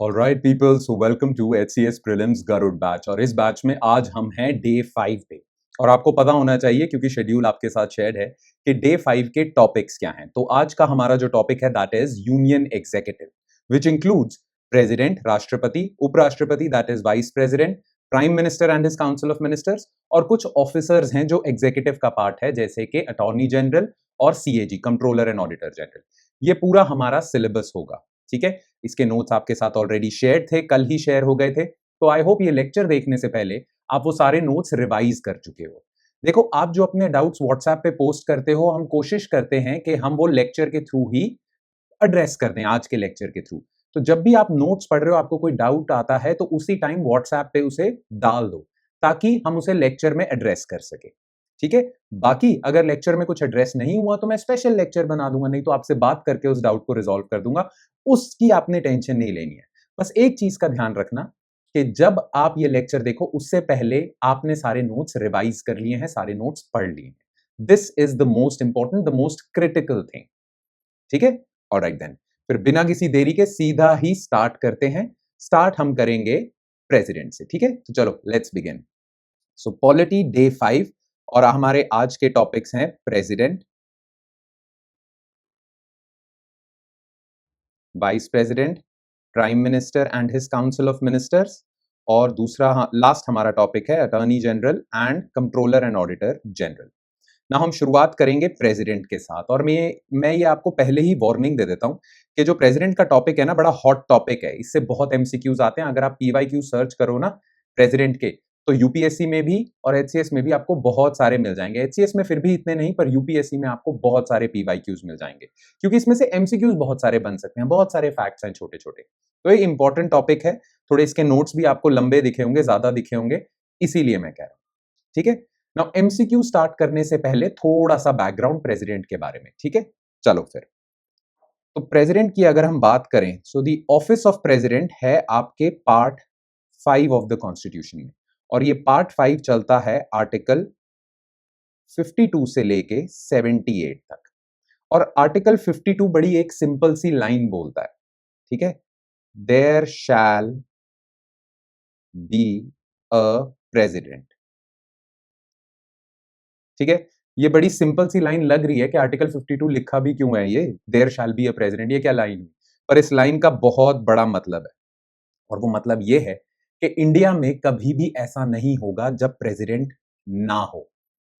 Alright people, so welcome to HCS prelims Garud batch. और इस batch में आज हम हैं डे 5 पे। और आपको पता होना चाहिए क्योंकि शेड्यूल आपके साथ शेयर है कि डे 5 के टॉपिक्स क्या हैं। तो आज का हमारा जो टॉपिक है that is union executive, which includes president, राष्ट्रपति, उपराष्ट्रपति that is vice president, prime minister and his council of ministers, और कुछ ऑफिसर्स हैं जो एग्जीक्यूटिव का पार्ट है, जैसे कि अटॉर्नी जनरल और CAG, controller and auditor general. ये पूरा हमारा सिलेबस होगा, ठीक है। इसके नोट्स आपके साथ ऑलरेडी शेयर थे, कल ही शेयर हो गए थे। तो आई होप ये लेक्चर देखने से पहले आप वो सारे नोट्स रिवाइज कर चुके हो। देखो, आप जो अपने डाउट्स व्हाट्सएप पे पोस्ट करते हो, हम कोशिश करते हैं कि हम वो लेक्चर के थ्रू ही एड्रेस कर दें, आज के लेक्चर के थ्रू। तो जब भी आप नोट्स पढ़ रहे हो, आपको कोई डाउट आता है, तो उसी टाइम व्हाट्सएप पे उसे डाल दो ताकि हम उसे लेक्चर में एड्रेस कर सके, ठीक है। बाकी अगर लेक्चर में कुछ एड्रेस नहीं हुआ तो मैं स्पेशल लेक्चर बना दूंगा, नहीं तो आपसे बात करके उस डाउट को रिजॉल्व कर दूंगा। उसकी आपने टेंशन नहीं लेनी है। बस एक चीज का ध्यान रखना कि जब आप ये लेक्चर देखो उससे पहले आपने सारे नोट्स रिवाइज कर लिए हैं, सारे नोट्स पढ़ लिए हैं। This is the most important, the most critical thing, ठीक है। ऑलराइट देन, फिर बिना किसी देरी के सीधा ही स्टार्ट करते हैं। स्टार्ट हम करेंगे प्रेसिडेंट से, ठीक है। तो चलो let's begin. So polity day 5 और हमारे आज के टॉपिक्स हैं president, vice president, prime minister and his council of ministers, और दूसरा लास्ट हमारा टॉपिक है attorney general and controller and auditor general. ना हम शुरुआत करेंगे प्रेसिडेंट के साथ, और मैं ये आपको पहले ही वार्निंग दे देता हूं कि जो प्रेसिडेंट का टॉपिक है ना, बड़ा हॉट टॉपिक है। इससे बहुत MCQs आते हैं। अगर आप PYQ सर्च करो ना प्रेसिडेंट के, तो UPSC में भी और HCS में भी आपको बहुत सारे मिल जाएंगे। HCS में फिर भी इतने नहीं, पर UPSC में आपको बहुत सारे PYQs मिल जाएंगे, क्योंकि इसमें से MCQs बहुत सारे बन सकते हैं, बहुत सारे फैक्ट्स हैं छोटे छोटे। तो ये इंपॉर्टेंट टॉपिक है। थोड़े इसके नोट्स भी आपको लंबे दिखे होंगे, ज्यादा दिखे होंगे, इसीलिए मैं कह रहा हूं, ठीक है। नाउ MCQ स्टार्ट करने से पहले थोड़ा सा बैकग्राउंड प्रेसिडेंट के बारे में, ठीक है। चलो फिर, तो प्रेसिडेंट की अगर हम बात करें, so the office of president है आपके पार्ट 5 ऑफ द कॉन्स्टिट्यूशन में, और ये पार्ट 5 चलता है आर्टिकल 52 से लेके 78 तक। और आर्टिकल 52 बड़ी एक सिंपल सी लाइन बोलता है, ठीक है। There shall be a president, ठीक है। ये बड़ी सिंपल सी लाइन लग रही है कि आर्टिकल 52 लिखा भी क्यों है, ये there shall be a president, ये क्या लाइन है। पर इस लाइन का बहुत बड़ा मतलब है, और वो मतलब ये है कि इंडिया में कभी भी ऐसा नहीं होगा जब प्रेसिडेंट ना हो,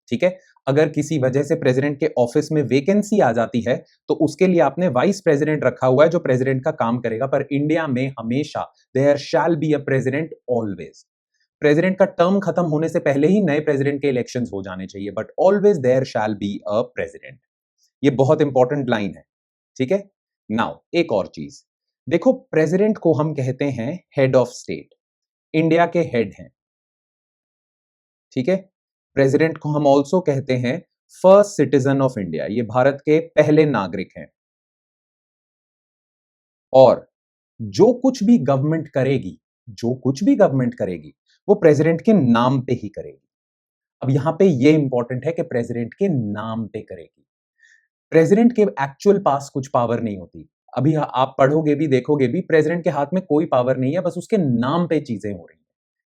ठीक है। अगर किसी वजह से प्रेसिडेंट के ऑफिस में वेकेंसी आ जाती है, तो उसके लिए आपने वाइस प्रेसिडेंट रखा हुआ है जो प्रेसिडेंट का काम करेगा। पर इंडिया में हमेशा there shall be a president always. President का टर्म खत्म होने से पहले ही नए प्रेसिडेंट के इलेक्शंस हो जाने चाहिए, but always there shall be a president. ये बहुत इंपॉर्टेंट लाइन है, ठीक है। नाउ एक और चीज देखो, प्रेसिडेंट को हम कहते हैं हेड ऑफ स्टेट, इंडिया के हेड हैं, ठीक है। प्रेसिडेंट को हम ऑल्सो कहते हैं फर्स्ट सिटीजन ऑफ इंडिया, ये भारत के पहले नागरिक हैं। और जो कुछ भी गवर्नमेंट करेगी, जो कुछ भी गवर्नमेंट करेगी, वो प्रेसिडेंट के नाम पे ही करेगी। अब यहां पे ये इंपॉर्टेंट है कि प्रेसिडेंट के नाम पे करेगी। प्रेसिडेंट के एक्चुअल पास कुछ पावर नहीं होती। अभी आप पढ़ोगे भी, देखोगे भी, प्रेसिडेंट के हाथ में कोई पावर नहीं है, बस उसके नाम पे चीजें हो रही हैं,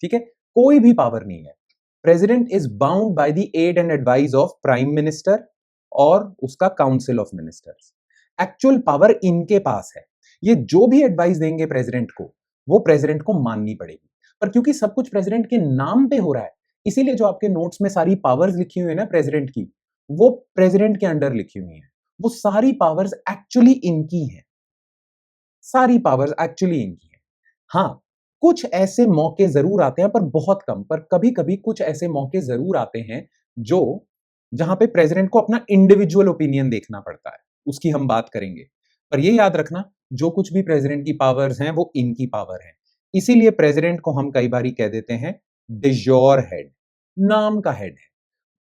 ठीक है। कोई भी पावर नहीं है। President is bound by the aid and advice of prime minister और उसका council of ministers. Actual power इनके पास है। ये जो भी एडवाइस देंगे प्रेसिडेंट को, वो प्रेसिडेंट को माननी पड़ेगी। पर क्योंकि सब कुछ प्रेसिडेंट के नाम पे हो रहा है, इसीलिए जो आपके नोट्स में सारी पावर्स लिखी हुई है ना प्रेसिडेंट की, वो प्रेसिडेंट के अंडर लिखी हुई है। वो सारी पावर्स एक्चुअली इनकी हैं, सारी पावर्स एक्चुअली इनकी हैं। हाँ, कुछ ऐसे मौके जरूर आते हैं, पर बहुत कम, पर कभी कभी कुछ ऐसे मौके जरूर आते हैं जो जहां पे प्रेसिडेंट को अपना इंडिविजुअल ओपिनियन देखना पड़ता है, उसकी हम बात करेंगे। पर ये याद रखना, जो कुछ भी प्रेसिडेंट की पावर्स हैं वो इनकी पावर है। इसीलिए प्रेसिडेंट को हम कई बार कह देते हैं डिजोर हेड, नाम का हेड है।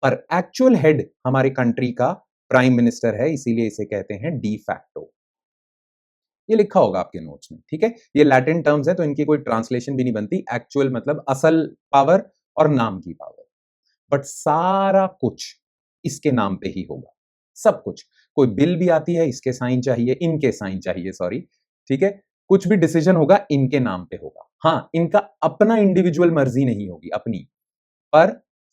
पर एक्चुअल हेड हमारे कंट्री का प्राइम मिनिस्टर है, इसीलिए इसे कहते हैं डी फैक्टो। ये लिखा होगा आपके नोट्स में, ठीक है। ये लैटिन टर्म्स है, तो इनकी कोई ट्रांसलेशन भी नहीं बनती। एक्चुअल मतलब असल पावर और नाम की पावर। बट सारा कुछ इसके नाम पे ही होगा, सब कुछ। कोई बिल भी आती है, इसके साइन चाहिए, इनके साइन चाहिए, सॉरी, ठीक है। कुछ भी डिसीजन होगा इनके नाम पे होगा। हाँ, इनका अपना इंडिविजुअल मर्जी नहीं होगी अपनी, पर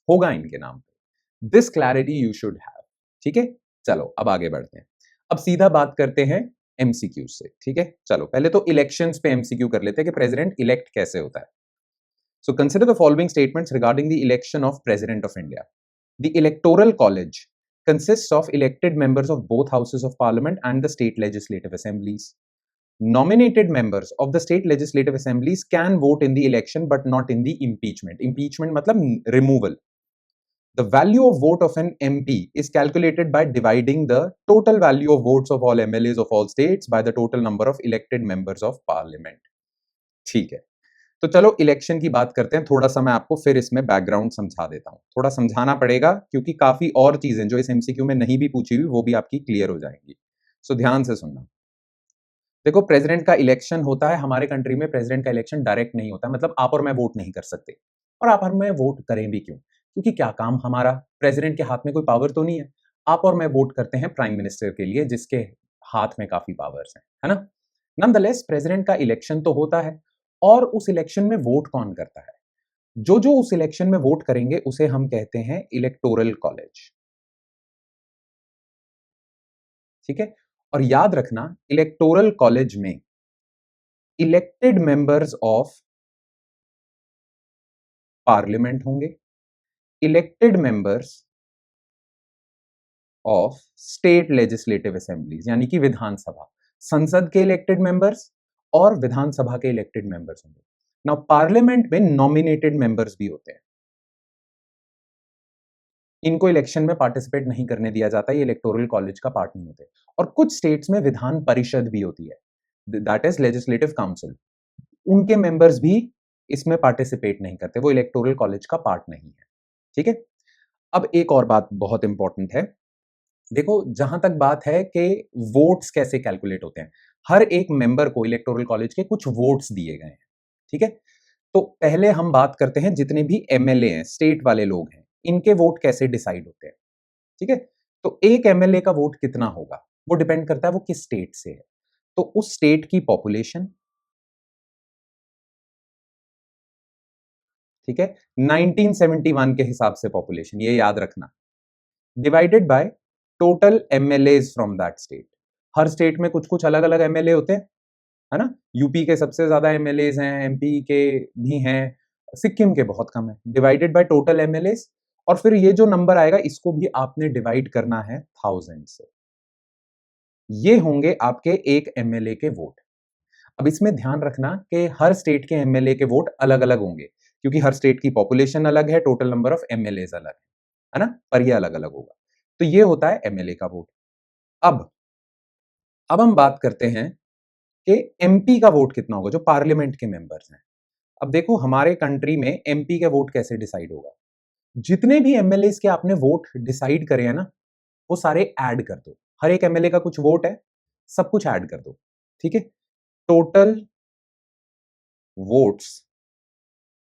होगा इनके नाम पे। This clarity you should have. ठीक है, चलो अब आगे बढ़ते हैं। अब सीधा बात करते हैं एमसीक्यू से। ठीक है, चलो पहले तो इलेक्शंस पे एमसीक्यू कर लेते हैं कि प्रेसिडेंट इलेक्ट कैसे होता है। So consider the following statements regarding the election of president of India. The electoral college consists of elected members of both houses of parliament and the state legislative assemblies. Nominated members of the state legislative assemblies can vote in the election but not in the impeachment. Impeachment मतलब removal. The value of vote of an MP is calculated by dividing the total value of votes of all MLAs of all states by the total number of elected members of parliament. ठीक है, तो चलो election की बात करते हैं। थोड़ा सा मैं आपको फिर इसमें बैकग्राउंड समझा देता हूं। थोड़ा समझाना पड़ेगा क्योंकि काफी और चीजें जो इस एमसीक्यू में नहीं भी पूछी हुई वो भी आपकी क्लियर हो जाएंगी। सो ध्यान से सुनना। देखो, प्रेसिडेंट का इलेक्शन होता है हमारे कंट्री में। प्रेसिडेंट का इलेक्शन डायरेक्ट नहीं होता, मतलब आप और मैं वोट नहीं कर सकते। और आप और मैं वोट करें भी क्यों? क्योंकि क्या काम हमारा? प्रेसिडेंट के हाथ में कोई पावर तो नहीं है। आप और मैं वोट करते हैं प्राइम मिनिस्टर के लिए, जिसके हाथ में काफी पावर्स हैं, है ना? नॉनदलेस प्रेसिडेंट का इलेक्शन तो होता है, और उस इलेक्शन में वोट कौन करता है? जो जो उस इलेक्शन में वोट करेंगे उसे हम कहते हैं इलेक्टोरल कॉलेज। ठीक है, और याद रखना, इलेक्टोरल कॉलेज में इलेक्टेड मेंबर्स ऑफ पार्लियामेंट होंगे, elected members of state legislative assemblies यानी कि विधानसभा, संसद के इलेक्टेड मेंबर्स और विधानसभा के इलेक्टेड मेंबर्स होंगे। नाउ पार्लियामेंट में नॉमिनेटेड मेंबर्स भी होते हैं। इनको इलेक्शन में पार्टिसिपेट नहीं करने दिया जाता, ये इलेक्टोरल कॉलेज का पार्ट नहीं होते। और कुछ स्टेट्स में विधान परिषद भी होती है, दैट इज लेजिस्लेटिव काउंसिल। उनके मेंबर्स भी इसमें पार्टिसिपेट नहीं करते, वो इलेक्टोरल कॉलेज का पार्ट नहीं है। ठीक है, अब एक और बात बहुत इंपॉर्टेंट है। देखो, जहां तक बात है कि वोट्स कैसे कैलकुलेट होते हैं, हर एक मेंबर को इलेक्टोरल कॉलेज के कुछ वोट्स दिए गए हैं। ठीक है, तो पहले हम बात करते हैं जितने भी एमएलए हैं, स्टेट वाले लोग हैं, इनके वोट कैसे डिसाइड होते हैं। ठीक है, तो एक एमएलए का वोट कितना होगा वो डिपेंड करता है वो किस स्टेट से है। तो उस स्टेट की पॉपुलेशन, ठीक है, 1971 के हिसाब से पॉपुलेशन, ये याद रखना, divided by total MLAs from that state. Her state में कुछ कुछ अलग अलग एमएलए होते हैं, है ना? यूपी के सबसे ज्यादा एमएलएज हैं, एमपी के भी हैं, सिक्किम के बहुत कम है। डिवाइडेड बाय टोटल एमएलएज, और फिर ये जो नंबर आएगा इसको भी आपने डिवाइड करना है 1000 से। ये होंगे आपके एक एमएलए के वोट। अब इसमें ध्यान रखना कि हर स्टेट के एमएलए के वोट अलग अलग होंगे, क्योंकि हर स्टेट की पॉपुलेशन अलग है, टोटल नंबर ऑफ एमएलए अलग है ना? पर ये अलग अलग होगा। तो ये होता है एमएलए का वोट। अब अब हम बात करते हैं कि एमपी का वोट कितना होगा, जो पार्लियामेंट के मेंबर्स हैं। अब देखो, हमारे कंट्री में एमपी का वोट कैसे डिसाइड होगा? जितने भी एमएलए के आपने वोट डिसाइड करे हैं ना, वो सारे ऐड कर दो। हर एक एमएलए का कुछ वोट है, सब कुछ ऐड कर दो। ठीक है, total votes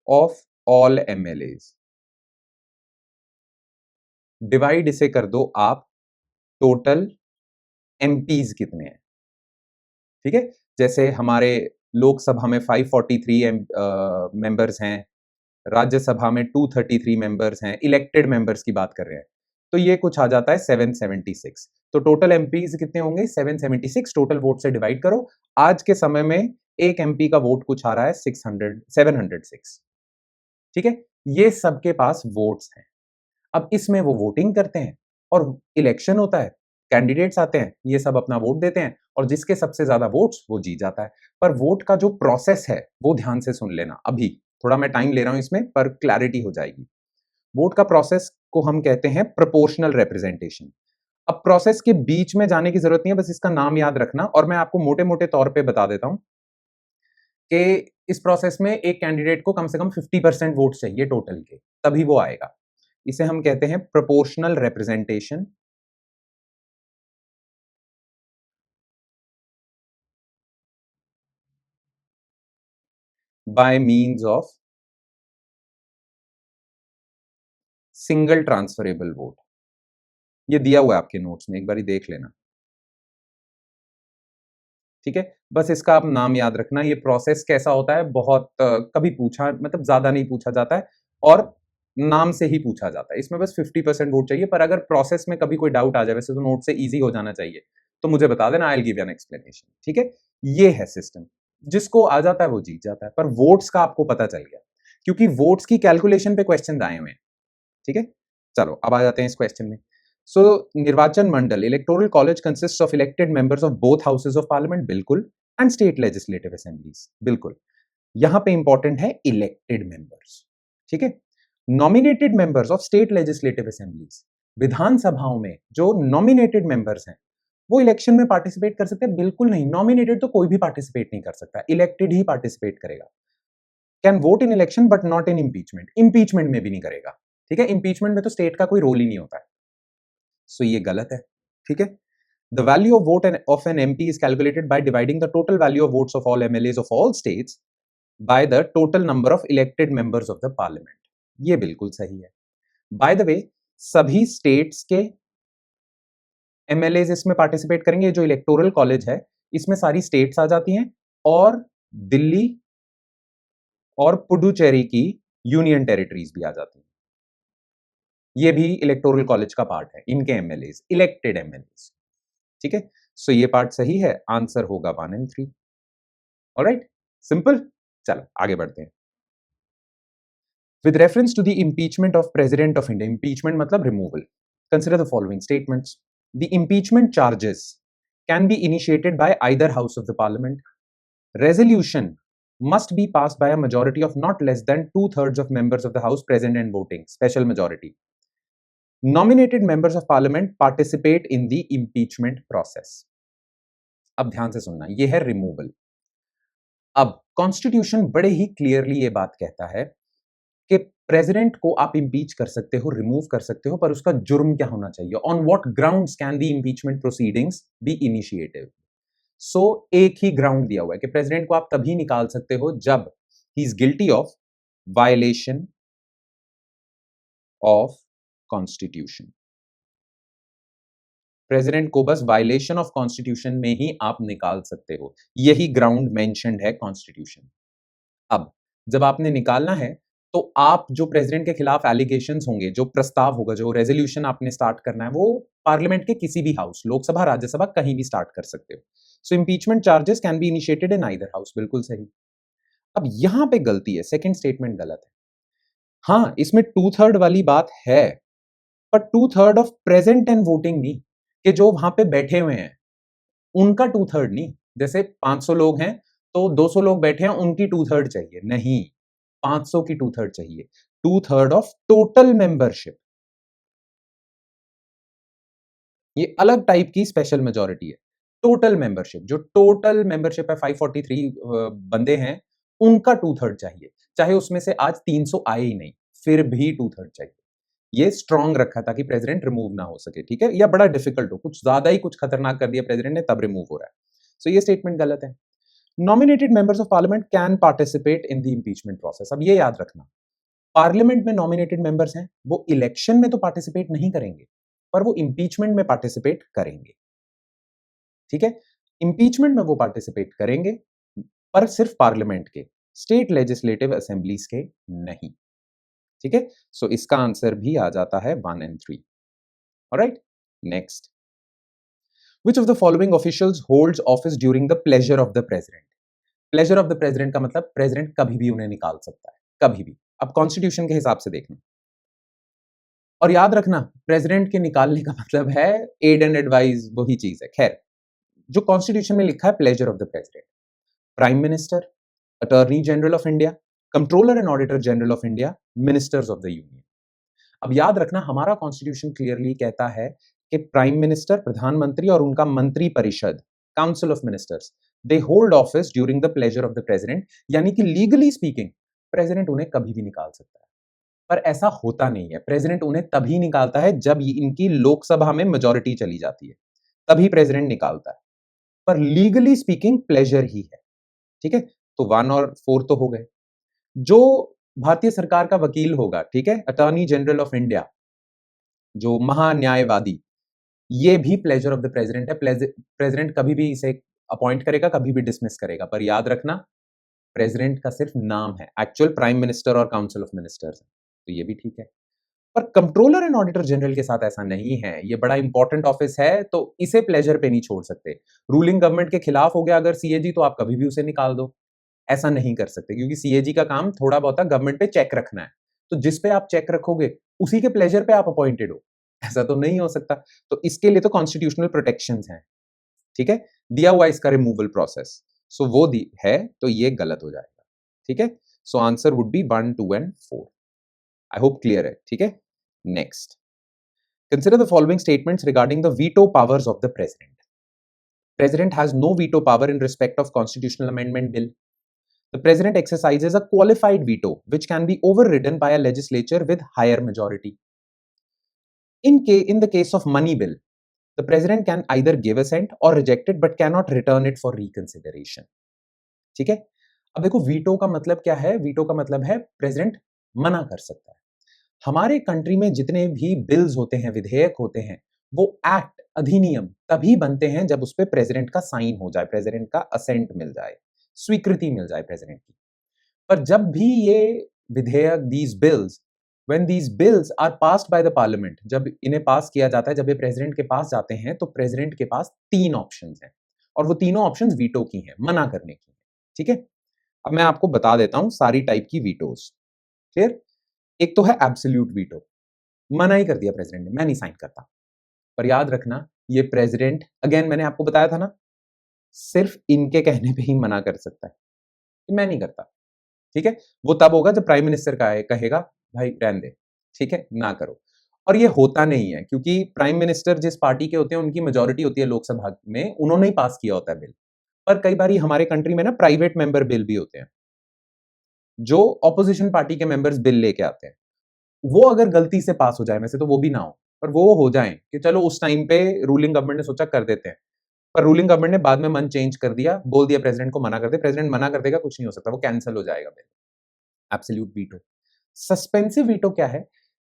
of all MLAs, divide इसे कर दो आप टोटल एमपीज कितने हैं। ठीक है, जैसे हमारे लोकसभा में 543 मेंबर्स हैं, राज्यसभा में 233 मेंबर्स हैं, इलेक्टेड मेंबर्स की बात कर रहे हैं, तो ये कुछ आ जाता है 776। तो टोटल एमपीज कितने होंगे? 776। टोटल वोट से डिवाइड करो। आज के समय में एक एमपी का वोट कुछ आ रहा है 706। ठीक है, ये सबके पास वोट्स हैं। अब इसमें वो वोटिंग करते हैं और इलेक्शन होता है, कैंडिडेट्स आते हैं, ये सब अपना वोट देते हैं, और जिसके सबसे ज्यादा वोट्स वो जीत जाता है। पर वोट का जो प्रोसेस है वो ध्यान से सुन लेना। अभी थोड़ा मैं टाइम ले रहा हूं इसमें, पर क्लैरिटी हो जाएगी। वोट का प्रोसेस को हम कहते हैं प्रोपोर्शनल रिप्रेजेंटेशन। अब प्रोसेस के बीच में जाने की जरूरत नहीं है, बस इसका नाम याद रखना। और मैं आपको मोटे मोटे तौर पे बता देता हूं कि इस प्रोसेस में एक कैंडिडेट को कम से कम 50% वोट चाहिए टोटल के, तभी वो आएगा। इसे हम कहते हैं proportional representation bye means of single transferable vote. ये दिया हुआ है आपके नोट्स में, एक बार देख लेना। ठीक है, बस इसका आप नाम याद रखना। ये प्रोसेस कैसा होता है, बहुत कभी पूछा, मतलब ज्यादा नहीं पूछा जाता है और नाम से ही पूछा जाता है। इसमें बस 50% वोट चाहिए, पर अगर प्रोसेस में कभी कोई डाउट आ जाए, वैसे तो नोट से इजी हो जाना चाहिए, तो मुझे बता देना, I will give an explanation. ठीक है, ये है सिस्टम। जिसको आ जाता है वो जीत जाता है। पर वोट्स का आपको पता चल गया, क्योंकि वोट्स की कैलकुलेशन पे क्वेश्चन आए हुए हैं। ठीक है, चलो अब आ जाते हैं इस क्वेश्चन में। सो निर्वाचन मंडल, electoral college consist of elected members of both houses of parliament, बिल्कुल, एंड स्टेट लेजिस्लेटिव असेंबलीज, बिल्कुल। यहां पे इंपॉर्टेंट है इलेक्टेड मेंबर्स। ठीक है, nominated members of state legislative assemblies, विधानसभाओं में जो नॉमिनेटेड मेंबर्स हैं वो इलेक्शन में पार्टिसिपेट कर सकते हैं? बिल्कुल नहीं। नॉमिनेटेड तो कोई भी पार्टिसिपेट नहीं कर सकता, इलेक्टेड ही पार्टिसिपेट करेगा। Can vote in election but not in impeachment, impeachment में भी नहीं करेगा। ठीक है, इंपीचमेंट में तो स्टेट का कोई रोल ही नहीं होता है। सो ये गलत है। ठीक है, the value of vote of an MP is calculated by dividing the total value of votes of all MLAs of all states by the total number of elected members of the parliament. ये बिल्कुल सही है। By the way, सभी states के MLAs इसमें participate करेंगे। जो electoral college है इसमें सारी स्टेट्स आ जाती हैं और दिल्ली और पुडुचेरी की यूनियन टेरिटरीज भी आ जाती हैं। ये भी इलेक्टोरल कॉलेज का पार्ट है, इनके एमएलएज, इलेक्टेड एमएलएज। ठीक है, सो ये पार्ट सही है, आंसर होगा 1 and 3। Alright, simple. चलो आगे बढ़ते हैं। With reference to the impeachment of president of India, impeachment मतलब removal, consider the following statements. The impeachment charges can be initiated by either house of the parliament. Resolution must be passed by a majority of not less than 2/3 of members of the House present and voting, special majority. Nominated members of Parliament participate in the impeachment process. अब ध्यान से सुनना, ये है removal. अब constitution बड़े ही clearly ये बात कहता है कि प्रेसिडेंट को आप इंपीच कर सकते हो, रिमूव कर सकते हो, पर उसका जुर्म क्या होना चाहिए? On what grounds can the impeachment proceedings be initiated? So एक ही ग्राउंड दिया हुआ है कि प्रेसिडेंट को आप तभी निकाल सकते हो जब he is guilty of violation of constitution. President को बस वायलेशन ऑफ कॉन्स्टिट्यूशन में ही आप निकाल सकते हो, यही ग्राउंड मेंशन्ड है कॉन्स्टिट्यूशन। अब जब आपने निकालना है तो आप जो प्रेसिडेंट के खिलाफ एलिगेशंस होंगे, जो प्रस्ताव होगा, जो रेजोल्यूशन आपने स्टार्ट करना है, वो पार्लियामेंट के किसी भी हाउस, लोकसभा, राज्यसभा, कहीं भी स्टार्ट कर सकते हो। So impeachment charges can be initiated in either house, बिल्कुल सही। अब यहां पे गलती है, सेकंड स्टेटमेंट गलत है। हाँ, इसमें 2/3 वाली बात है, पर 2/3 ऑफ प्रेजेंट एंड वोटिंग नहीं, कि जो वहां पे बैठे हुए हैं उनका 2/3 नहीं। जैसे 500 लोग हैं तो 200 लोग बैठे हैं, उनकी 2/3 चाहिए, नहीं, 500 की 2/3 चाहिए। 2/3 ऑफ टोटल मेंबरशिप, ये अलग टाइप की स्पेशल मेजोरिटी है। टोटल मेंबरशिप, जो टोटल मेंबरशिप है 543 बंदे हैं, उनका 2/3 चाहिए, चाहे उसमें से आज 300 आए ही नहीं, फिर भी 2/3 चाहिए। ये स्ट्रांग रखा ताकि प्रेसिडेंट रिमूव ना हो सके। ठीक है, या बड़ा डिफिकल्ट हो, कुछ ज्यादा ही कुछ खतरनाक कर दिया प्रेसिडेंट ने, तब रिमूव हो रहा है। सो ये स्टेटमेंट गलत है। Nominated members of parliament can participate in the impeachment process. अब ये याद रखना, पार्लियामेंट में नॉमिनेटेड मेंबर्स हैं, वो इलेक्शन में तो पार्टिसिपेट नहीं करेंगे, पर वो इंपीचमेंट में पार्टिसिपेट करेंगे। ठीक है, इंपीचमेंट में वो पार्टिसिपेट करेंगे, पर सिर्फ पार्लियामेंट के, स्टेट लेजिस्लेटिव असेंबलीज के नहीं। ठीक है, सो इसका आंसर भी आ जाता है 1 and 3। Alright, next. Which of the following officials holds office during the pleasure of the president? Pleasure of the president का मतलब प्रेसिडेंट कभी भी उन्हें निकाल सकता है, कभी भी। अब कॉन्स्टिट्यूशन के हिसाब से देखना, और याद रखना, प्रेसिडेंट के निकालने का मतलब है एड एंड एडवाइस, वही चीज है। खैर, जो कॉन्स्टिट्यूशन में लिखा है pleasure of the president, prime minister, attorney general of India, controller and auditor general of India, ministers of the union. अब याद रखना, हमारा कॉन्स्टिट्यूशन क्लियरली कहता है कि प्राइम मिनिस्टर, प्रधानमंत्री, और उनका मंत्री परिषद, council of ministers, they hold office during the pleasure of the president, यानी कि लीगली स्पीकिंग प्रेसिडेंट उन्हें कभी भी निकाल सकता है। पर ऐसा होता नहीं है, प्रेसिडेंट उन्हें तभी निकालता है जब इनकी लोकसभा में मेजॉरिटी चली जाती है, तभी प्रेसिडेंट निकालता है। पर लीगली स्पीकिंग प्लेजर ही है। ठीक है, तो 1 और 4 तो हो गए। जो भारतीय सरकार का वकील होगा, ठीक है, अटॉर्नी जनरल ऑफ इंडिया, जो महान्यायवादी, ये भी प्लेजर ऑफ द प्रेसिडेंट है। प्रेसिडेंट कभी भी इसे अपॉइंट करेगा, कभी भी डिसमिस करेगा, पर याद रखना प्रेसिडेंट का सिर्फ नाम है, एक्चुअल प्राइम मिनिस्टर और काउंसिल ऑफ मिनिस्टर्स है, तो ये भी ठीक है। पर कंट्रोलर एंड ऑडिटर जनरल के साथ ऐसा नहीं है, ये बड़ा इंपॉर्टेंट ऑफिस है, तो इसे प्लेजर पे नहीं छोड़ सकते। रूलिंग गवर्नमेंट के खिलाफ हो गया अगर सीएजी, तो आप कभी भी उसे निकाल दो, ऐसा नहीं कर सकते, क्योंकि सीएजी का काम थोड़ा बहुत गवर्नमेंट पे चेक रखना है, तो जिस पे आप चेक रखोगे उसी के प्लेजर पे आप अपॉइंटेड हो, ऐसा तो नहीं हो सकता। तो इसके लिए तो कॉन्स्टिट्यूशनल प्रोटेक्शंस हैं, ठीक है, दिया हुआ इसका रिमूवल प्रोसेस, सो वो दी है, तो ये गलत हो जाएगा, ठीक है। So answer would be 1, 2 and 4। I hope clear है, ठीक है। Next, consider the following statements regarding the veto powers of the president. President has no veto power in respect of constitutional amendment bill. The president exercises a qualified veto which can be overridden by a legislature with higher majority. In the case of money bill, the president can either give assent or reject it but cannot return it for reconsideration. ठीक है। अब देखो veto का मतलब क्या है, veto का मतलब है प्रेसिडेंट मना कर सकता है। हमारे कंट्री में जितने भी बिल्स होते हैं, विधेयक होते हैं, वो एक्ट, अधिनियम तभी बनते हैं जब उस पे प्रेसिडेंट का साइन हो जाए, प्रेसिडेंट का असेंट मिल जाए, स्वीकृति मिल जाए प्रेसिडेंट की। पर जब भी ये विधेयक, these bills, when these bills are passed by the parliament, जब इन्हें पास किया जाता है, जब ये प्रेसिडेंट के पास जाते हैं, तो प्रेसिडेंट के पास 3 ऑप्शंस हैं और वो तीनों ऑप्शंस वीटो की हैं, मना करने की, ठीक है। अब मैं आपको बता देता हूं सारी टाइप की वीटोस, क्लियर। एक तो है एब्सोल्यूट वीटो, मना ही कर दिया प्रेसिडेंट ने, मैं नहीं साइन करता। पर याद रखना ये प्रेसिडेंट, अगेन मैंने आपको बताया था ना, सिर्फ इनके कहने पे ही मना कर सकता है कि मैं नहीं करता, ठीक है। वो तब होगा जब प्राइम मिनिस्टर का कहेगा भाई रहने दे, ठीक है, ना करो। और ये होता नहीं है, क्योंकि प्राइम मिनिस्टर जिस पार्टी के होते हैं उनकी मेजोरिटी होती है लोकसभा में, उन्होंने ही पास किया होता है बिल। पर कई बार हमारे कंट्री में ना प्राइवेट मेंबर बिल भी होते हैं, जो ऑपोजिशन पार्टी के मेंबर्स बिल लेके आते हैं, वो अगर गलती से पास हो जाए, वैसे तो वो भी ना हो, पर वो हो जाए कि चलो उस टाइम पे रूलिंग गवर्नमेंट ने सोचा कर देते हैं, पर रूलिंग गवर्नमेंट ने बाद में मन चेंज कर दिया, बोल दिया प्रेसिडेंट को मना कर दे, प्रेसिडेंट मना कर देगा, कुछ नहीं हो सकता, वो कैंसिल हो जाएगा bill. Absolute veto. Suspensive veto क्या है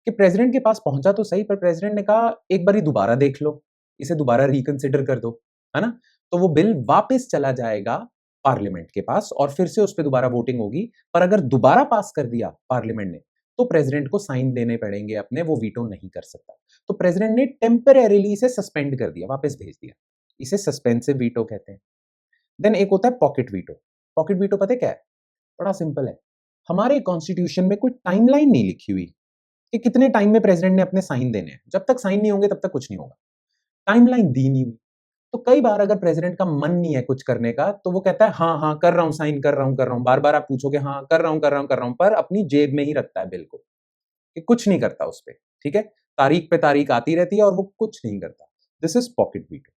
कि प्रेसिडेंट के पास पहुंचा तो सही, पर प्रेसिडेंट ने कहा एक बार दोबारा देख लो, इसे दोबारा रिकंसिडर कर दो, है ना, तो वो बिल वापस चला जाएगा पार्लियामेंट के पास और फिर से उस पर दोबारा वोटिंग होगी। पर अगर दोबारा पास कर दिया पार्लियामेंट ने, तो प्रेसिडेंट को साइन देने पड़ेंगे अपने, वो वीटो नहीं कर सकता। तो प्रेसिडेंट ने टेम्परेरीली इसे सस्पेंड कर दिया, वापस भेज दिया, इसे सस्पेंसिव वीटो कहते हैं। देन एक होता है पॉकेट वीटो। पॉकेट वीटो पता है क्या है? बड़ा सिंपल है, हमारे कॉन्स्टिट्यूशन में कोई टाइमलाइन नहीं लिखी हुई कि कितने टाइम में प्रेसिडेंट ने अपने साइन देने हैं, जब तक साइन नहीं होंगे तब तक कुछ नहीं होगा, टाइमलाइन दी नहीं हुई। तो कई बार अगर प्रेसिडेंट का मन नहीं है कुछ करने का, तो वो कहता है हाँ हाँ कर रहा हूं, साइन कर रहा हूं, कर रहा हूं, बार बार आप पूछोगे हाँ कर रहा हूं, कर रहा हूं, कर रहा हूं, पर अपनी जेब में ही रखता है बिल को, कि कुछ नहीं करता उस पर, ठीक है। तारीख पे तारीख आती रहती है और वो कुछ नहीं करता। This is pocket veto.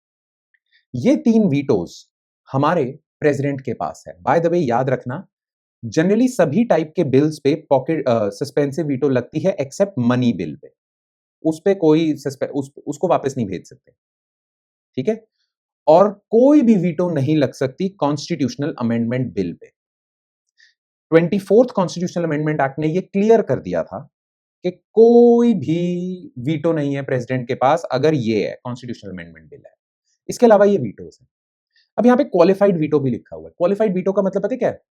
ये 3 वीटोज हमारे प्रेसिडेंट के पास है। बाय द वे याद रखना, जनरली सभी टाइप के बिल्स पे पॉकेट सस्पेंसिव वीटो लगती है, एक्सेप्ट मनी बिल पे, उस पे कोई उसको वापस नहीं भेज सकते, ठीक है। और कोई भी वीटो नहीं लग सकती constitutional amendment bill pay. 24th constitutional amendment act ने ये क्लियर कर दिया था कि कोई भी वीटो नहीं है प्रेसिडेंट के पास अगर ये है कॉन्स्टिट्यूशनल अमेंडमेंट बिल है। इसके अलावा ये वीटोस है। अब यहां पे क्वालिफाइड वीटो भी लिखा हुआ है। क्वालिफाइड वीटो का मतलब पता है क्या है?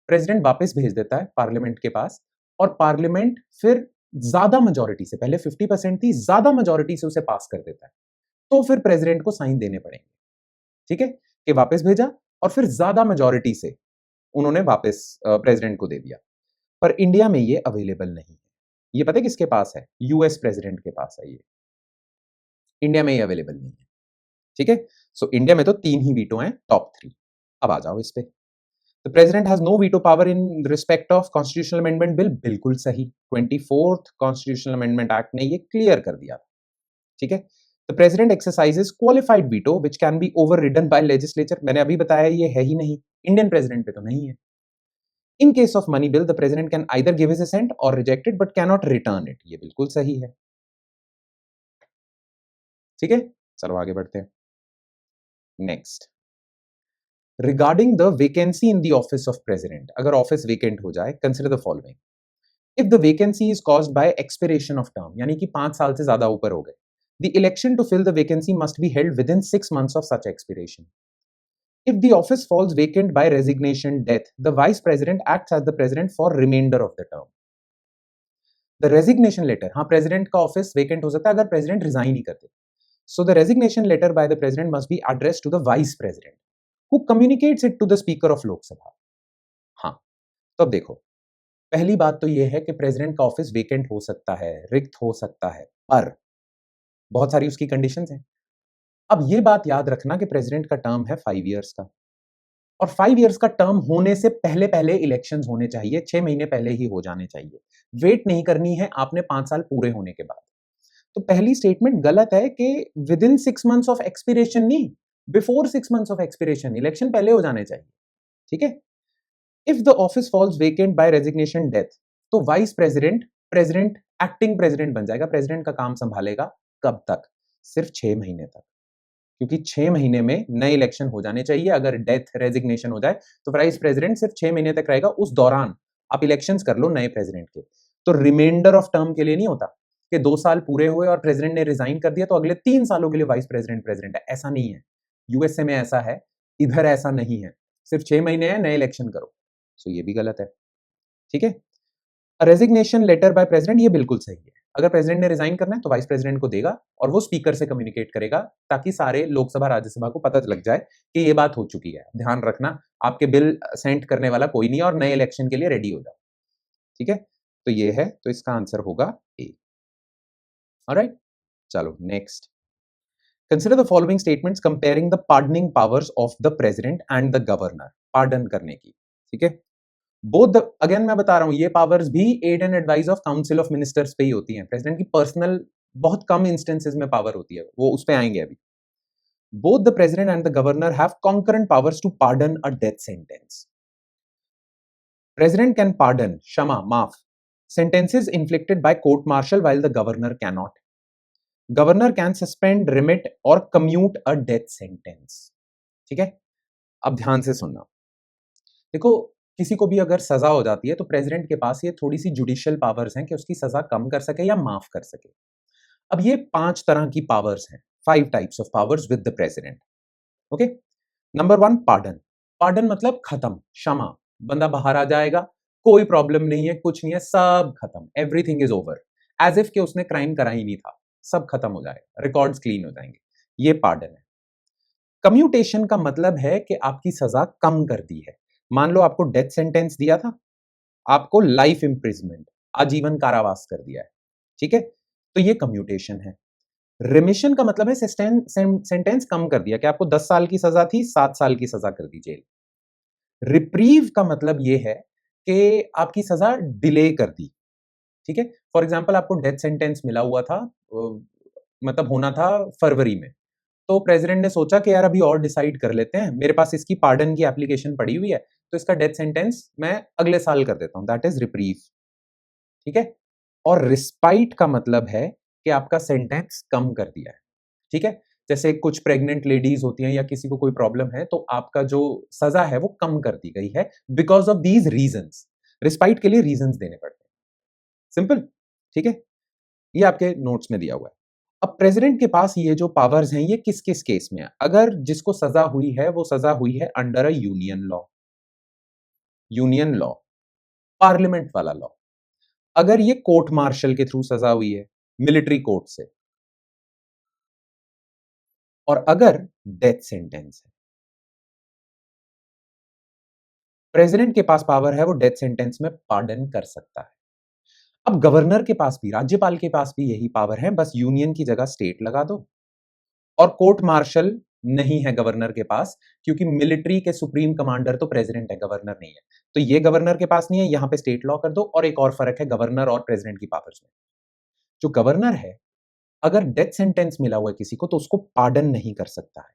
प्रेसिडेंट वापस भेज देता है पार्लियामेंट के पास और पार्लियामेंट फिर ज्यादा मेजोरिटी से, पहले 50% थी, ज्यादा मेजोरिटी से उसे पास कर देता है, तो फिर प्रेसिडेंट को साइन देने पड़ेंगे, ठीक है, कि वापस भेजा और फिर ज्यादा मेजोरिटी से उन्होंने वापस प्रेसिडेंट को दे दिया। पर इंडिया में ये अवेलेबल नहीं है। ये पता है किसके पास है? यूएस प्रेसिडेंट के पास है ये, इंडिया में ये अवेलेबल नहीं है, ठीक है। सो इंडिया में तो 3 ही वीटो हैं, टॉप 3। अब आ जाओ इस पे। The president has no veto power in respect of constitutional amendment bill, बिल्कुल सही। 24th constitutional amendment act ने ये क्लियर कर दिया, ठीक है। The president exercises qualified veto which can be overridden by legislature, मैंने अभी बताया ये है ही नहीं, इंडियन प्रेसिडेंट पे तो नहीं है। In case of money bill, the president can either give his assent or reject it but cannot return it, ये बिल्कुल सही है, ठीक है। चलो आगे बढ़ते हैं। Next, regarding the vacancy in the office of president, अगर ऑफिस वेकेंट हो जाए, consider the following. If the vacancy is caused by expiration of term, यानी कि 5 साल से ज्यादा ऊपर हो गए, the election to fill the vacancy must be held within 6 months of such expiration. If the office falls vacant by resignation, death, the vice president acts as the president for remainder of the term. The resignation letter, हाँ president का office vacant हो सकता है अगर president resign ही करते. So the resignation letter by the president must be addressed to the vice president, who communicates it to the speaker of Lok Sabha. हाँ, तो अब देखो, पहली बात तो ये है कि प्रेसिडेंट का ऑफिस वेकेंट हो सकता है, रिक्त हो सकता है, पर बहुत सारी उसकी कंडीशंस हैं. अब ये बात याद रखना कि प्रेसिडेंट का टर्म है 5 इयर्स का, और 5 इयर्स का टर्म होने से पहले पहले इलेक्शंस होने चाहिए, 6 महीने पहले ही हो जाने चाहिए. वेट नहीं करनी है आपने 5 साल पूरे होने के बाद. तो पहली स्टेटमेंट गलत है कि within 6 months of expiration नहीं, before 6 months of expiration election पहले हो जाने चाहिए. ठीक है. If the office falls vacant by resignation death, तो vice president president acting president बन जाएगा. प्रेसिडेंट का काम संभालेगा कब तक? सिर्फ 6 महीने तक, क्योंकि 6 महीने में नए इलेक्शन हो जाने चाहिए. अगर डेथ रेजिग्नेशन हो जाए तो वाइस प्रेसिडेंट सिर्फ 6 महीने तक रहेगा. उस दौरान आप इलेक्शंस कर लो नए प्रेसिडेंट के. तो रिमाइंडर ऑफ टर्म के लिए नहीं होता कि 2 साल पूरे हुए और प्रेसिडेंट ने रिजाइन कर दिया तो अगले 3 सालों के लिए वाइस प्रेसिडेंट प्रेसिडेंट है. ऐसा नहीं है. यूएसए में ऐसा है, इधर ऐसा नहीं है. सिर्फ 6 महीने है, नए इलेक्शन करो. सो ये भी गलत है. ठीक है. रेजिग्नेशन लेटर बाय प्रेसिडेंट ये बिल्कुल सही है. अगर प्रेसिडेंट ने रिजाइन करना है तो वाइस प्रेसिडेंट को देगा और वो स्पीकर से कम्युनिकेट करेगा ताकि सारे लोकसभा राज्यसभा को पता लग जाए कि ये बात हो चुकी है. ध्यान रखना, आपके बिल सेंड करने वाला कोई नहीं है और नए इलेक्शन के लिए रेडी हो जाओ. ठीक है. तो ये है, तो इसका आंसर होगा ए. ऑलराइट, चलो next. Consider the following statements comparing the pardoning powers of the president and the governor. Pardon करने की. ठीक है. बोथ अगेन मैं बता रहा हूं, ये पावर्स भी aid and advice of council of ministers पे ही होती हैं. प्रेसिडेंट की पर्सनल बहुत कम इंस्टेंसेस में पावर होती है, वो उस पे आएंगे अभी. Both the president and the governor have concurrent powers to pardon a death sentence. President can pardon, क्षमा माफ, sentences inflicted by court martial while the governor cannot. Governor can suspend, remit or commute a death sentence. ठीक है. अब ध्यान से सुनना. देखो, किसी को भी अगर सजा हो जाती है तो प्रेसिडेंट के पास ये थोड़ी सी जुडिशियल पावर्स हैं कि उसकी सजा कम कर सके या माफ कर सके. अब ये 5 तरह की पावर्स हैं, 5 types of powers with the president. Okay. Number 1, pardon. Pardon मतलब खत्म, क्षमा. बंदा बाहर आ जाएगा, कोई प्रॉब्लम नहीं है, कुछ नहीं है, सब खत्म, everything is over, as if कि उसने क्राइम करा ही नहीं था, सब खत्म हो जाएगा, रिकॉर्ड्स क्लीन हो जाएंगे. ये पार्डन है. कम्यूटेशन का मतलब है कि आपकी सजा कम कर दी है. मान लो आपको डेथ सेंटेंस दिया था, आपको लाइफ इंप्रिजमेंट, आजीवन कारावास कर दिया है. ठीक है. तो ये कम्यूटेशन है. रिमिशन का मतलब है सेंटेंस कम कर दिया, कि आपको 10 साल की सजा थी, 7 साल की सजा कर दी जेल. रिप्रीव का मतलब ये है कि आपकी सजा डिले कर दी. ठीक है. फॉर एग्जाम्पल आपको डेथ सेंटेंस मिला हुआ था, मतलब होना था फरवरी में, तो प्रेसिडेंट ने सोचा कि यार अभी और डिसाइड कर लेते हैं, मेरे पास इसकी पार्डन की एप्लीकेशन पड़ी हुई है, तो इसका डेथ सेंटेंस मैं अगले साल कर देता हूं. That is reprieve. ठीक है. और रिस्पाइट का मतलब है कि आपका सेंटेंस कम कर दिया है. ठीक है. जैसे कुछ प्रेग्नेंट लेडीज होती हैं या किसी को कोई प्रॉब्लम है, तो आपका जो सजा है वो कम कर दी गई है because of these reasons. Respite के लिए रीजंस देने पड़ते हैं. सिंपल. ठीक है. ये आपके नोट्स में दिया हुआ है. अब प्रेसिडेंट के पास ये जो पावर्स हैं ये किस किस केस में है? अगर जिसको सजा हुई है वो सजा हुई है under a union law, union law, parliament वाला लॉ. अगर ये कोर्ट मार्शल के थ्रू सजा हुई है, मिलिट्री कोर्ट से, और अगर डेथ सेंटेंस है, प्रेसिडेंट के पास पावर है वो डेथ सेंटेंस में पार्डन कर सकता है. अब गवर्नर के पास भी, राज्यपाल के पास भी यही पावर है, बस यूनियन की जगह स्टेट लगा दो. और कोर्ट मार्शल नहीं है गवर्नर के पास, क्योंकि मिलिट्री के सुप्रीम कमांडर तो प्रेसिडेंट है, गवर्नर नहीं है. तो ये गवर्नर के पास नहीं है, यहां पे स्टेट लॉ कर दो. और एक और फर्क है गवर्नर और प्रेसिडेंट की पावर्स में. जो गवर्नर है, अगर डेथ सेंटेंस मिला हुआ है किसी को तो उसको पार्डन नहीं कर सकता है.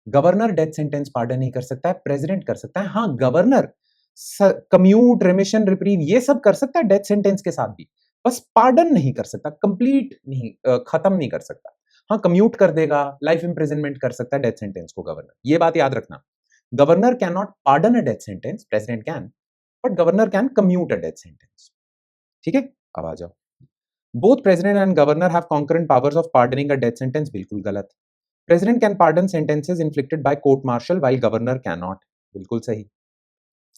गवर्नर डेथ सेंटेंस पार्डन नहीं कर सकता है, प्रेसिडेंट कर सकता है. हाँ, गवर्नर कम्यूट, रिमिशन, रिप्रीव ये सब कर सकता है डेथ सेंटेंस के साथ भी, बस पार्डन नहीं कर सकता, कंप्लीट नहीं, खत्म नहीं कर सकता. हाँ, कम्यूट कर देगा, लाइफ इंप्रिजनमेंट कर सकता है डेथ सेंटेंस को गवर्नर. ये बात याद रखना. Governor can not pardon a death sentence, president can, but governor can commute a death sentence. ठीक है. अब आ जाओ. Both president and governor have concurrent powers of pardoning a death sentence. बिल्कुल गलत. President can pardon sentences inflicted by court martial while governor can not, बिल्कुल सही।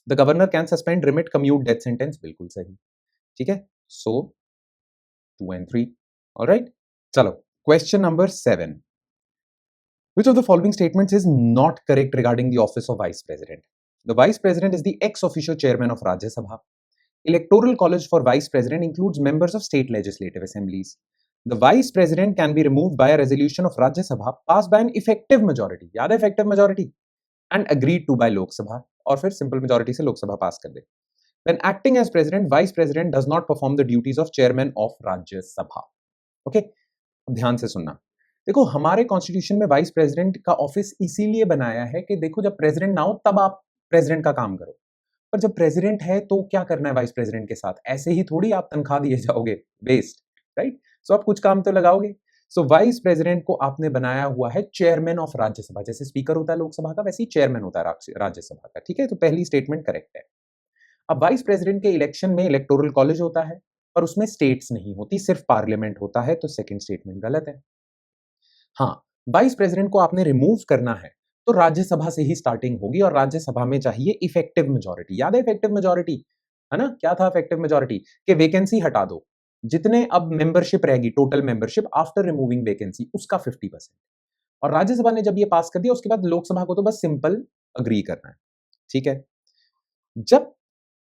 The governor can suspend, remit, commute death sentence, बिल्कुल सही। ठीक है, so 2 and 3, alright. चलो question number 7, which of the following statements is not correct regarding the office of vice president? The vice president is the ex officio chairman of Rajya Sabha. Electoral college for vice president includes members of state legislative assemblies. The vice president can be removed by a resolution of Rajya Sabha passed by an effective majority, याद है effective majority, and agreed to by Lok Sabha, और फिर simple majority से लोक सभा पास कर दे। When acting as president, vice president does not perform the duties of chairman of Rajya Sabha. Okay? ध्यान से सुनना। देखो हमारे कॉन्स्टिट्यूशन में वाइस प्रेसिडेंट का ऑफिस इसीलिए बनाया है कि देखो जब प्रेसिडेंट ना हो तब आप प्रेसिडेंट का काम करो, पर जब प्रेसिडेंट है तो क्या करना है वाइस प्रेसिडेंट के साथ? ऐसे ही थोड़ी आप तनख्वाह दिए जाओगे वेस्ट, राइट? सो आप कुछ काम तो लगाओगे। सो वाइस प्रेसिडेंट को आपने बनाया हुआ है चेयरमैन ऑफ राज्यसभा, जैसे स्पीकर होता है लोकसभा का वैसे ही चेयरमैन होता है राज्यसभा का। ठीक है, तो पहली स्टेटमेंट करेक्ट है। अब वाइस प्रेसिडेंट के इलेक्शन में इलेक्टोरल कॉलेज होता है और उसमें स्टेट्स नहीं होती, सिर्फ पार्लियामेंट होता है, तो सेकंड स्टेटमेंट गलत है। हाँ, वाइस प्रेसिडेंट को आपने रिमूव करना है तो राज्यसभा से ही स्टार्टिंग होगी और राज्यसभा में चाहिए इफेक्टिव मेजॉरिटी। याद है इफेक्टिव मेजॉरिटी, है ना? क्या था इफेक्टिव मेजॉरिटी? कि वैकेंसी हटा दो, जितने अब मेंबरशिप रहेगी total membership after removing vacancy उसका 50%। और राज्यसभा ने जब ये पास कर दिया उसके बाद लोकसभा को तो बस सिंपल अग्री करना है। ठीक है, जब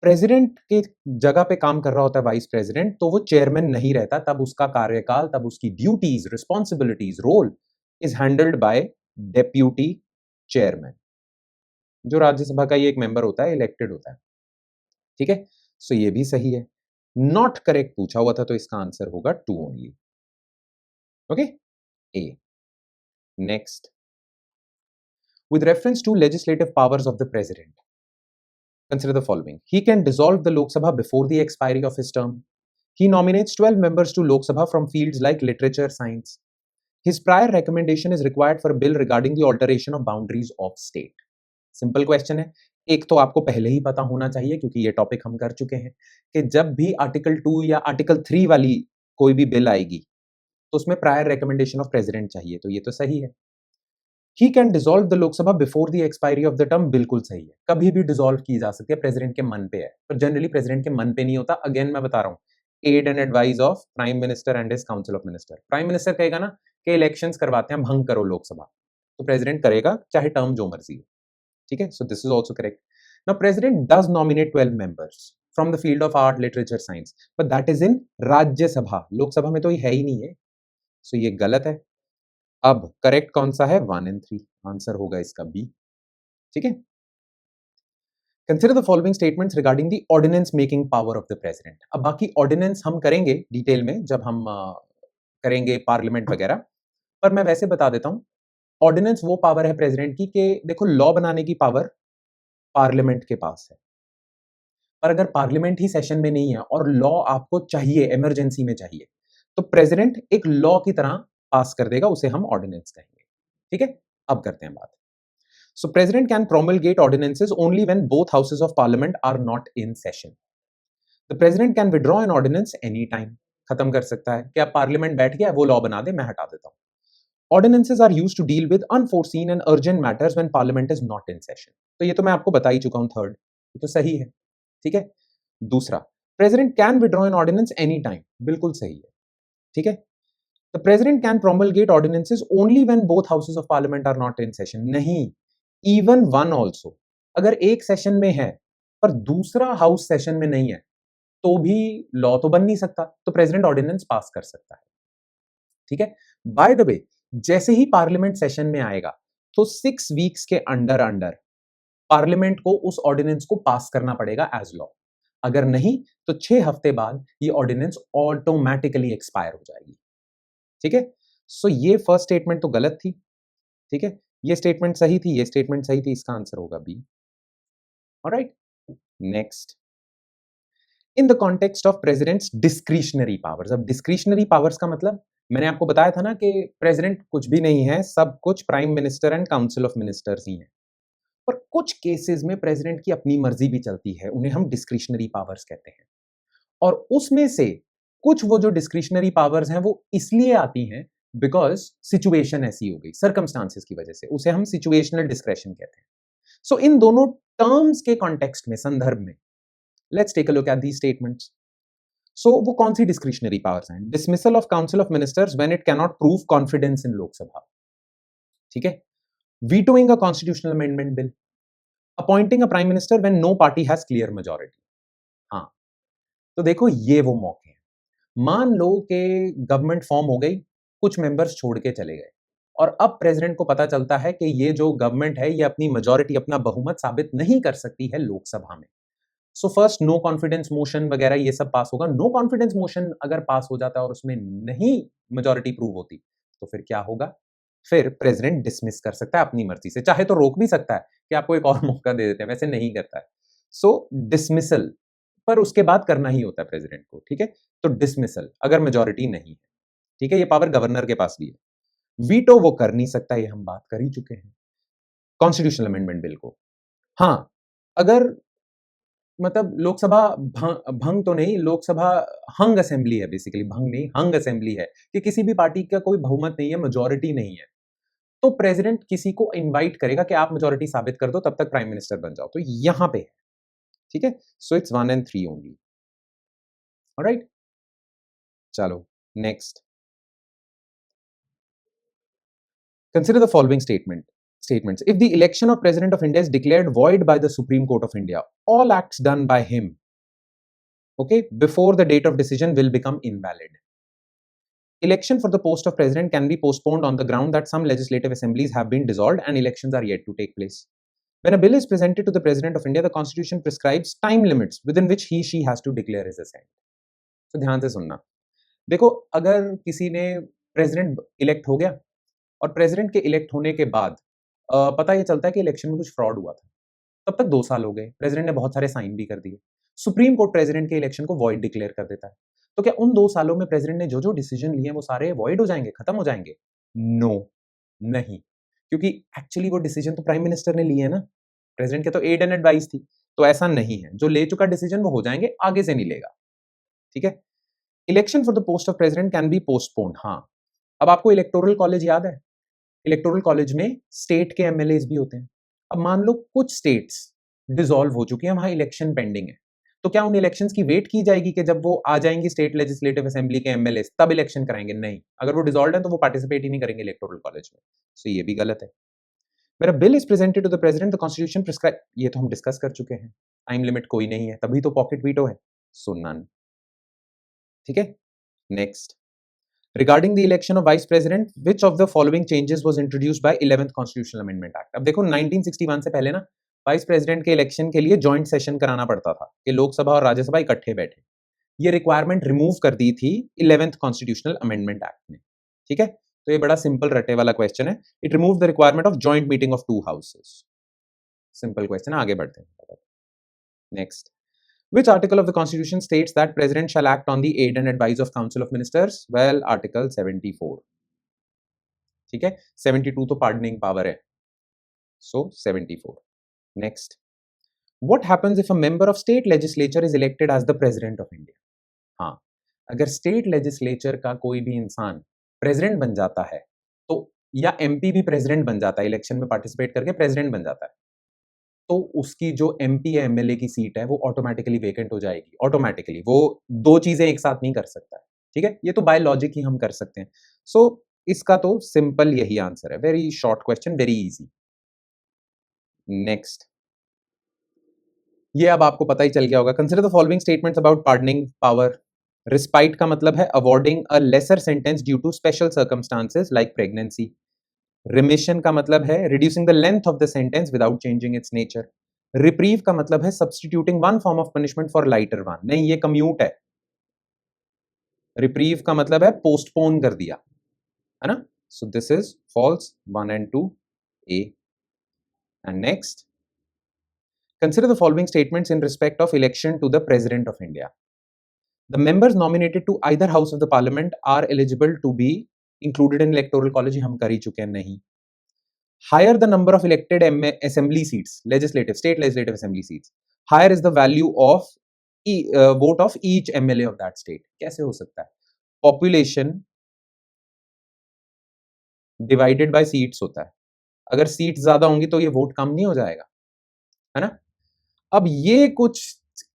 प्रेसिडेंट की जगह पे काम कर रहा होता है वाइस प्रेसिडेंट, तो वो चेयरमैन नहीं रहता, तब उसका कार्यकाल, तब उसकी duties, responsibilities, role is handled by deputy chairman, जो राज्यसभा का ही एक मेंबर होता है, इलेक्टेड होता है। ठीक है, सो ये भी सही है। नॉट करेक्ट पूछा हुआ था तो इसका आंसर होगा 2 only. Okay, A. Next, with reference to legislative powers of the president, consider the following. He can dissolve the Lok Sabha before the expiry of his term. He nominates 12 members to Lok Sabha from fields like literature, science. His prior recommendation is required for a bill regarding the alteration of boundaries of state. Simple question है। एक तो आपको पहले ही पता होना चाहिए क्योंकि ये टॉपिक हम कर चुके हैं कि जब भी आर्टिकल 2 या आर्टिकल 3 वाली कोई भी बिल आएगी तो उसमें प्रायर रिकमेंडेशन ऑफ प्रेसिडेंट चाहिए, तो ये तो सही है। He can dissolve the Lok Sabha before the expiry of the term, बिल्कुल सही है। कभी भी डिसॉल्व की जा सकती है, प्रेसिडेंट के मन पे है, पर जनरली प्रेसिडेंट के मन पे नहीं होता। अगेन मैं बता रहा हूँ, aid and advice of prime minister and his council of minister. Prime minister कहेगा ना कि इलेक्शंस करवाते हैं, भंग करो लोकसभा, तो प्रेसिडेंट करेगा चाहे टर्म जो मर्जी हो। ठीक है, सो this is also correct. Now president does nominate 12 members from the field of art, literature, science, but that is in Rajya Sabha, Lok Sabha में तो ये है ही नहीं है, सो ये गलत है। अब करेक्ट कौन सा है? 1 and 3, आंसर होगा इसका बी। ठीक है, consider the following statements regarding the ordinance making power of the president. अब बाकी ऑर्डिनेंस हम करेंगे डिटेल में जब हम करेंगे पार्लियामेंट वगैरह, पर मैं वैसे बता देता हूं, ऑर्डिनेंस वो पावर है प्रेसिडेंट की कि देखो लॉ बनाने की पावर पार्लियामेंट के पास है, पर अगर पार्लियामेंट ही सेशन में नहीं है और लॉ आपको चाहिए, इमरजेंसी में चाहिए, तो प्रेसिडेंट एक लॉ की तरह पास कर देगा, उसे हम ऑर्डिनेंस कहेंगे। ठीक है, अब करते हैं बात। So president can promulgate ordinances only when both houses of parliament are not in session. The president can withdraw an ordinance any time. खत्म कर सकता है कि अब पार्लियामेंट बैठ गया, वो लॉ बना दे, मैं हटा देता हूं। Ordinances are used to deal with unforeseen and urgent matters when parliament is not in session. तो ये तो मैं आपको बता ही चुका हूं, थर्ड, ये तो सही है। ठीक है, दूसरा, president can withdraw an ordinance any time, बिल्कुल सही है। ठीक है, the president can promulgate ordinances only when both houses of parliament are not in session. नहीं, इवन वन ऑल्सो, अगर एक सेशन में है पर दूसरा हाउस सेशन में नहीं है तो भी लॉ तो बन नहीं सकता, तो प्रेसिडेंट ऑर्डिनेंस पास कर सकता है। ठीक है, बाय द वे, जैसे ही पार्लियामेंट सेशन में आएगा तो 6 वीक्स के अंडर पार्लियामेंट को उस ऑर्डिनेंस को पास करना पड़ेगा एज लॉ। अगर नहीं तो 6 हफ्ते बाद ये ऑर्डिनेंस ऑटोमेटिकली एक्सपायर हो जाएगी। ठीक है, सो ये फर्स्ट स्टेटमेंट तो गलत थी। ठीक है, ये स्टेटमेंट सही थी, ये स्टेटमेंट सही थी, इसका आंसर होगा B. Alright, next, in the context of president's discretionary powers. अब डिस्क्रिशनरी पावर्स का मतलब मैंने आपको बताया था ना कि प्रेसिडेंट कुछ भी नहीं है, सब कुछ prime minister and council of ministers ही हैं। पर कुछ केसेस में प्रेसिडेंट की अपनी मर्जी भी चलती है, उन्हें हम डिस्क्रिशनरी पावर्स कहते हैं। और उसमें से कुछ वो जो डिस्क्रिशनरी पावर्स हैं वो इसलिए आती हैं बिकॉज सिचुएशन ऐसी हो गई, सर्कमस्टांसेस की वजह से, उसे हम सिचुएशनल डिस्क्रेशन कहते हैं। सो इन दोनों टर्म्स के कॉन्टेक्स्ट में, संदर्भ में, let's take a look at these statements. So वो कौन सी डिस्क्रिशनरी पावर्स हैं? Dismissal of council of ministers when it can not prove confidence in Lok Sabha, ठीक है। Vetoing a constitutional amendment bill, appointing a prime minister when no party has clear majority. हाँ, तो देखो ये वो मौके हैं। मान लो कि गवर्नमेंट फॉर्म हो गई, कुछ मेंबर्स छोड़ के चले गए, और अब प्रेसिडेंट को पता चलता है कि ये जो गवर्नमेंट है ये अपनी मेजॉरिटी, अपना बहुमत साबित नहीं कर सकती है लोकसभा में। So first no confidence motion वगैरह ये सब पास होगा। नो कॉन्फिडेंस मोशन अगर पास हो जाता है और उसमें नहीं मेजॉरिटी प्रूव होती, तो फिर क्या होगा? फिर प्रेसिडेंट डिसमिस कर सकता है अपनी मर्जी से, चाहे तो रोक भी सकता है कि आपको एक और मौका दे देते हैं, वैसे नहीं करता है। सो डिसमिसल पर उसके बाद करना ही होता है प्रेसिडेंट को, ठीक है। तो डिसमिसल अगर मेजॉरिटी नहीं है, ठीक है, ये पावर गवर्नर के पास भी है। वीटो वो कर नहीं सकता, ये हम बात कर ही चुके हैं कॉन्स्टिट्यूशनल अमेंडमेंट बिल को। हाँ, अगर मतलब लोकसभा भंग तो नहीं, लोकसभा हंग असेंबली है, बेसिकली भंग नहीं, हंग असेंबली है कि किसी भी पार्टी का कोई बहुमत नहीं है, मेजॉरिटी नहीं है, तो प्रेसिडेंट किसी को इनवाइट करेगा कि आप मेजॉरिटी साबित कर दो, तब तक प्राइम मिनिस्टर बन जाओ। तो यहां पे है, ठीक है। So it's 1 and 3 only. Alright, चलो next. Consider the following statements. If the election of President of India is declared void by the Supreme Court of India, all acts done by him, okay, before the date of decision will become invalid. Election for the post of President can be postponed on the ground that some legislative assemblies have been dissolved and elections are yet to take place. When a bill is presented to the President of India, the Constitution prescribes time limits within which he/she has to declare his assent. So ध्यान से सुनना। देखो, अगर किसी ने president elect हो गया और प्रेसिडेंट के इलेक्ट होने के बाद पता ये चलता है कि इलेक्शन में कुछ फ्रॉड हुआ था, तब तक 2 साल हो गए, प्रेसिडेंट ने बहुत सारे साइन भी कर दिए। सुप्रीम कोर्ट प्रेसिडेंट के इलेक्शन को वॉइड डिक्लेयर कर देता है। तो क्या उन 2 सालों में प्रेसिडेंट ने जो-जो डिसीजन लिए हैं वो सारे वॉइड हो जाएंगे, खत्म हो जाएंगे? नो, नहीं। क्योंकि एक्चुअली वो डिसीजन तो प्राइम मिनिस्टर ने लिए हैं ना, प्रेसिडेंट के तो एड एंड एडवाइस थी। तो ऐसा नहीं है, जो ले चुका डिसीजन वो हो जाएंगे, आगे से नहीं लेगा, ठीक है। Election for the post of president can be postponed. हाँ, अब आपको इलेक्टोरल कॉलेज याद है? इलेक्टोरल कॉलेज में स्टेट के एमएलएस भी होते हैं। अब मान लो कुछ स्टेट्स डिसॉल्व हो चुकी हैं, वहां इलेक्शन पेंडिंग है, तो क्या उन इलेक्शंस की वेट की जाएगी कि जब वो आ जाएंगी स्टेट लेजिस्लेटिव असेंबली के एमएलएस तब इलेक्शन कराएंगे? नहीं, अगर वो डिसॉल्व है तो वो पार्टिसिपेट ही नहीं करेंगे इलेक्टोरल कॉलेज में। सो ये भी गलत है। मेरा bill is presented to the president, the constitution prescribe, ये तो हम डिस्कस कर चुके हैं, टाइम लिमिट कोई नहीं है, तभी तो पॉकेट वीटो है। सो नन, ठीक है। Next, regarding the election of vice president, which of the following changes was introduced by 11th constitutional amendment act? अब देखो 1961 से पहले ना वाइस प्रेसिडेंट के इलेक्शन के लिए जॉइंट सेशन कराना पड़ता था कि लोकसभा और राज्यसभा इकट्ठे बैठे। ये रिक्वायरमेंट रिमूव कर दी थी 11th कॉन्स्टिट्यूशनल अमेंडमेंट एक्ट ने, ठीक है। तो ये बड़ा सिंपल रटे वाला क्वेश्चन है। It remove the requirement of joint meeting of 2 houses. Simple question है, आगे बढ़ते हैं। Next, which article of the Constitution states that President shall act on the aid and advice of Council of Ministers? Well, Article 74. ठीक है, 72 तो pardoning power है, so 74. Next, what happens if a member of state legislature is elected as the President of India? हाँ, अगर state legislature का कोई भी इंसान president बन जाता है, तो या MP भी president बन जाता है, इलेक्शन में participate करके president बन जाता है, तो उसकी जो एमपी या एमएलए की सीट है वो ऑटोमेटिकली वेकेंट हो जाएगी। ऑटोमेटिकली वो 2 चीजें एक साथ नहीं कर सकता है, ठीक है। ये तो बाय लॉजिक ही हम कर सकते हैं। सो इसका तो सिंपल यही आंसर है। Very short question, very easy. Next, ये अब आपको पता ही चल गया होगा। Consider the following statements about pardoning power. Respite का मतलब है awarding a lesser sentence due to special circumstances like pregnancy. Remission का मतलब है reducing the length of the sentence without changing its nature. Reprieve का मतलब है substituting one form of punishment for lighter one. नहीं, ये कम्यूट है। Reprieve का मतलब है पोस्टपोन कर दिया, है ना। So this is false, 1 and 2 A. And next, consider the following statements in respect of election to the President of India. The members nominated to either house of the parliament are eligible to be included in electoral college. हम कर ही चुके हैं, नहीं। Higher the number of elected assembly seats, state legislative assembly seats, higher is the value of vote of each MLA of that state. कैसे हो सकता है? Population divided by seats होता है। अगर सीट्स ज्यादा होंगी तो ये वोट कम नहीं हो जाएगा, है ना? अब ये कुछ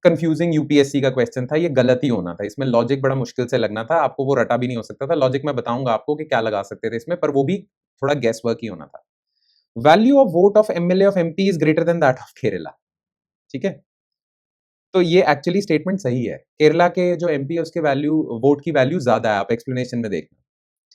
कंफ्यूजिंग यूपीएससी का क्वेश्चन था, ये गलत ही होना था, इसमें लॉजिक बड़ा मुश्किल से लगना था, आपको वो रटा भी नहीं हो सकता था। लॉजिक मैं बताऊंगा आपको कि क्या लगा सकते थे इसमें, पर वो भी थोड़ा गेस वर्क ही होना था। Value of vote of MLA of MP is greater than that of Kerala, ठीक है? तो ये एक्चुअली स्टेटमेंट सही है। केरला के जो एमपी है उसके वैल्यू, वोट की वैल्यू ज्यादा है, आप एक्सप्लेनेशन में देखना,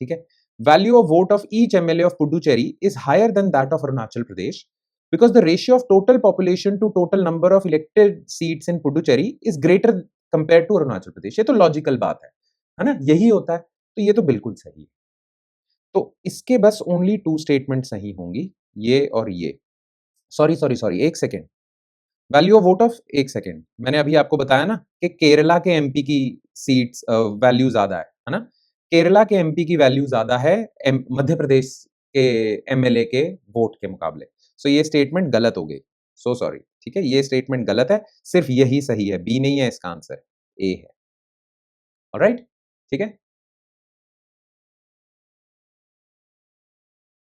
ठीक है? Value of vote of each MLA of Puducherry is higher than that of Arunachal Pradesh because the ratio of total population to total number of elected seats in Puducherry is greater compared to Arunachal Pradesh। ये तो logical बात है ना? यही होता है, तो ये तो बिल्कुल सही है। तो इसके बस ओनली 2 स्टेटमेंट सही होंगी, ये और ये। Sorry, 1 second. Value of vote of, 1 second, मैंने अभी आपको बताया ना कि केरला के एमपी की सीट्स वैल्यू ज्यादा है ना? केरला के एमपी की वैल्यू ज्यादा है मध्य प्रदेश के एमएलए के वोट के मुकाबले। सो ये स्टेटमेंट गलत हो गई, सो सॉरी, ठीक है? ये स्टेटमेंट गलत है, सिर्फ यही सही है, बी नहीं है इसका आंसर, ए है। ऑलराइट, ठीक है?